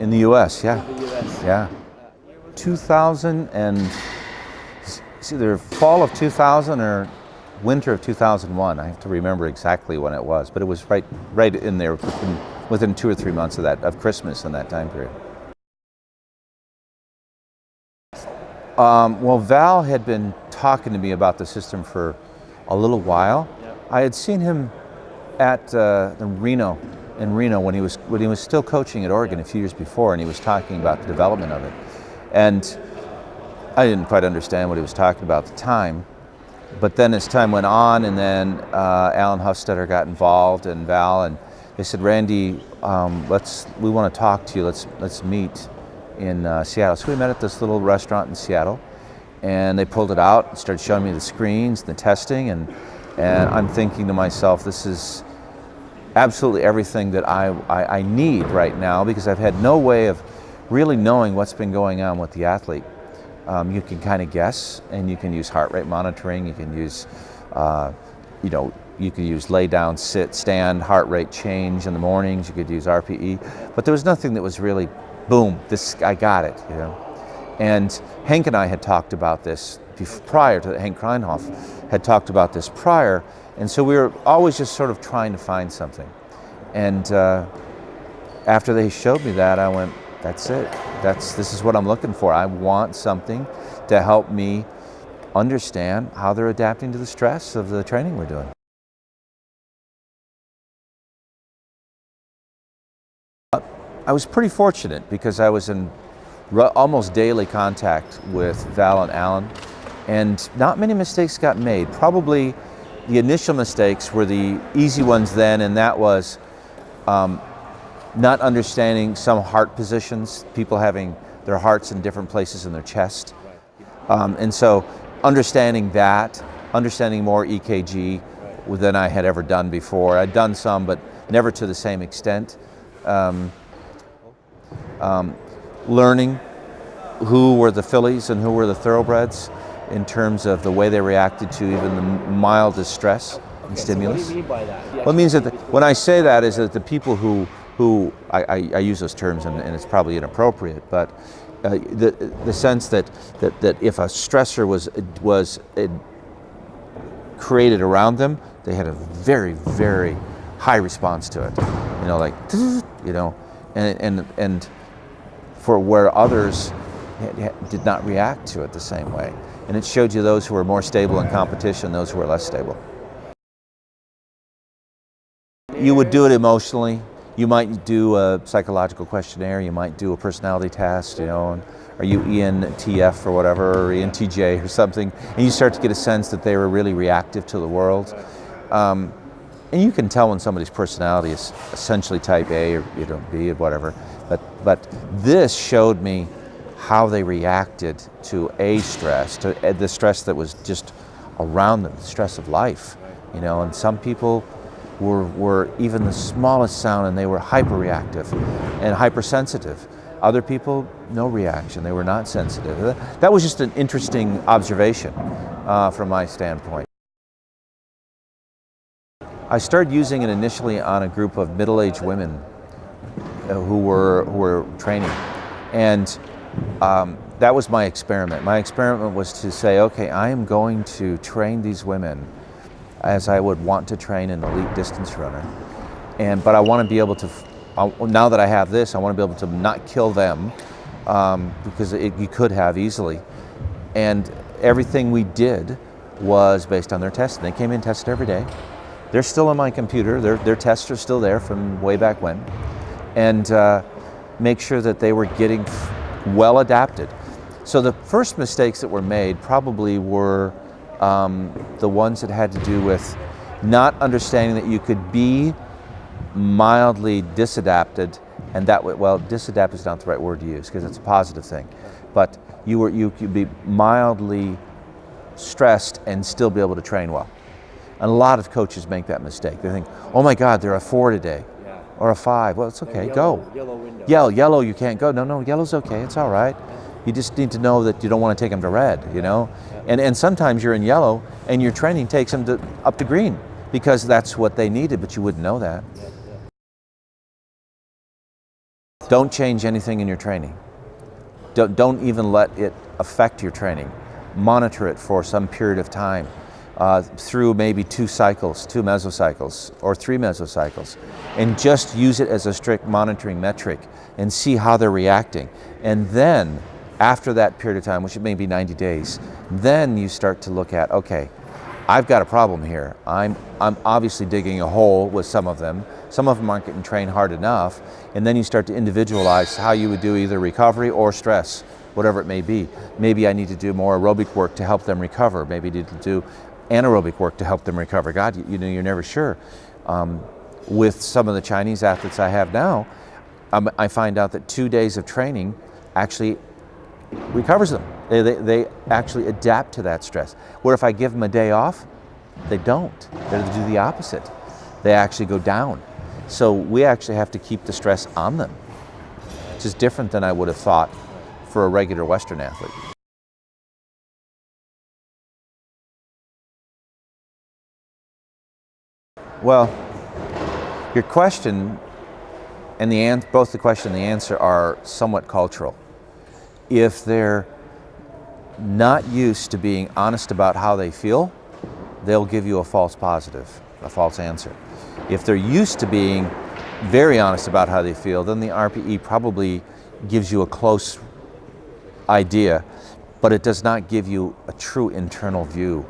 In the U.S., yeah. In the U.S. Yeah. 2000 and it's either fall of 2000 or winter of 2001. I have to remember exactly when it was, but it was right in there within 2 or 3 months of Christmas in that time period. Well, Val had been talking to me about the system for a little while. Yeah. I had seen him at Reno when he was still coaching at Oregon a few years before, and he was talking about the development of it. And I didn't quite understand what he was talking about at the time. But then as time went on, and then Alan Hofstetter got involved, and Val, and they said, Randy, we want to talk to you. Let's meet in Seattle. So we met at this little restaurant in Seattle, and they pulled it out and started showing me the screens, the testing, and I'm thinking to myself, this is absolutely everything that I need right now, because I've had no way of really knowing what's been going on with the athlete. You can kind of guess, and you can use heart rate monitoring. You can use, you can use lay down, sit, stand, heart rate change in the mornings. You could use RPE, but there was nothing that was really, boom, I got it, And Hank and I had talked about this prior to Hank Kreinhoff had talked about this prior, and so we were always just sort of trying to find something. And after they showed me that, I went, that's it. This is what I'm looking for. I want something to help me understand how they're adapting to the stress of the training we're doing. I was pretty fortunate because I was in almost daily contact with Val and Alan, and not many mistakes got made. Probably the initial mistakes were the easy ones then, and that was not understanding some heart positions, people having their hearts in different places in their chest. And so understanding more EKG than I had ever done before. I'd done some, but never to the same extent. Learning who were the fillies and who were the thoroughbreds in terms of the way they reacted to even the mildest stress and stimulus. So what do you mean by that? Well, it means that when I say that is that the people who I use those terms and it's probably inappropriate, but the sense that if a stressor was created around them, they had a very, very high response to it. And for where others did not react to it the same way. And it showed you those who were more stable in competition, those who were less stable. You would do it emotionally. You might do a psychological questionnaire. You might do a personality test, are you ENTF or whatever, or ENTJ or something, and you start to get a sense that they were really reactive to the world. And you can tell when somebody's personality is essentially type A or B or whatever. But this showed me how they reacted to a stress, to the stress that was just around them, the stress of life. And some people were even the smallest sound and they were hyperreactive and hypersensitive. Other people, no reaction, they were not sensitive. That was just an interesting observation from my standpoint. I started using it initially on a group of middle-aged women who were training, and that was my experiment. My experiment was to say, okay, I am going to train these women as I would want to train an elite distance runner, but I want to be able to, now that I have this, I want to be able to not kill them, because you could have easily, and everything we did was based on their testing. They came in and tested every day. They're still on my computer. Their tests are still there from way back when, and make sure that they were getting well adapted. So the first mistakes that were made probably were the ones that had to do with not understanding that you could be mildly disadapted, and disadapt is not the right word to use because it's a positive thing, but you could be mildly stressed and still be able to train well. And a lot of coaches make that mistake. They think, oh my God, they're a 4 today, or a 5. Well, it's okay, go. Yellow window. Yellow, you can't go. No, yellow's okay, it's all right. You just need to know that you don't want to take them to red, And sometimes you're in yellow and your training takes them up to green because that's what they needed, but you wouldn't know that. Don't change anything in your training. Don't even let it affect your training. Monitor it for some period of time through maybe 2 cycles, 2 mesocycles, or 3 mesocycles, and just use it as a strict monitoring metric and see how they're reacting. And then, after that period of time, which may be 90 days, then you start to look at, okay, I've got a problem here. I'm obviously digging a hole with some of them. Some of them aren't getting trained hard enough. And then you start to individualize how you would do either recovery or stress, whatever it may be. Maybe I need to do more aerobic work to help them recover. Maybe I need to do anaerobic work to help them recover. God, you know, you're never sure. With some of the Chinese athletes I have now, I find out that 2 days of training actually recovers them. They actually adapt to that stress. Where if I give them a day off, they don't. They do the opposite. They actually go down. So we actually have to keep the stress on them, which is different than I would have thought for a regular Western athlete. Well, your question and both the question and the answer are somewhat cultural. If they're not used to being honest about how they feel, they'll give you a false positive, a false answer. If they're used to being very honest about how they feel, then the RPE probably gives you a close idea, but it does not give you a true internal view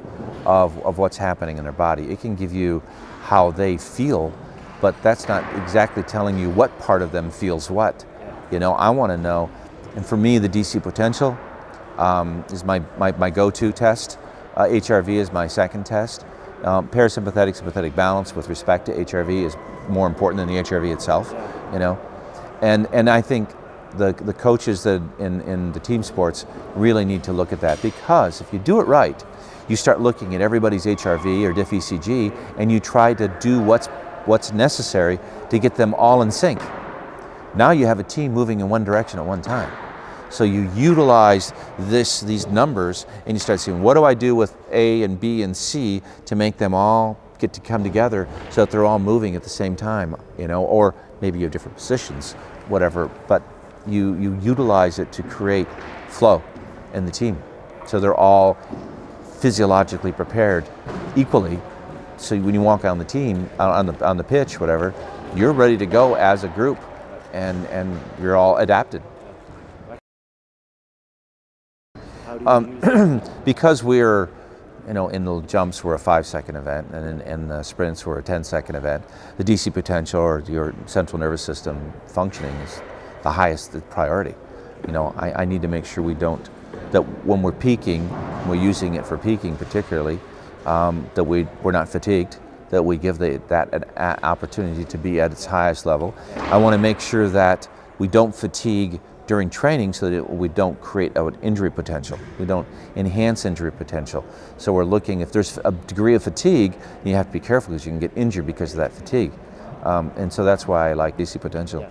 of what's happening in their body. It can give you how they feel, but that's not exactly telling you what part of them feels what. You know, I want to know, and for me, the DC potential is my go-to test. HRV is my second test. Parasympathetic, sympathetic balance with respect to HRV is more important than the HRV itself, you know. And I think the coaches that in the team sports really need to look at that, because if you do it right, you start looking at everybody's HRV or diff ECG and you try to do what's necessary to get them all in sync. Now you have a team moving in one direction at one time. So you utilize these numbers and you start seeing, what do I do with A and B and C to make them all get to come together so that they're all moving at the same time, you know, or maybe you have different positions, whatever, but you utilize it to create flow in the team. So they're all physiologically prepared equally. So when you walk on the team, on the pitch, whatever, you're ready to go as a group and you're all adapted. Because we're, you know, in the jumps we're a 5-second event, and in the sprints we're a 10-second event, the DC potential or your central nervous system functioning is the highest priority. You know, I need to make sure that when we're peaking, we're using it for peaking particularly, that we're not fatigued, that we give that an opportunity to be at its highest level. I want to make sure that we don't fatigue during training so that we don't create an injury potential. We don't enhance injury potential. So we're looking, if there's a degree of fatigue, you have to be careful because you can get injured because of that fatigue. And so that's why I like DC potential. Yeah.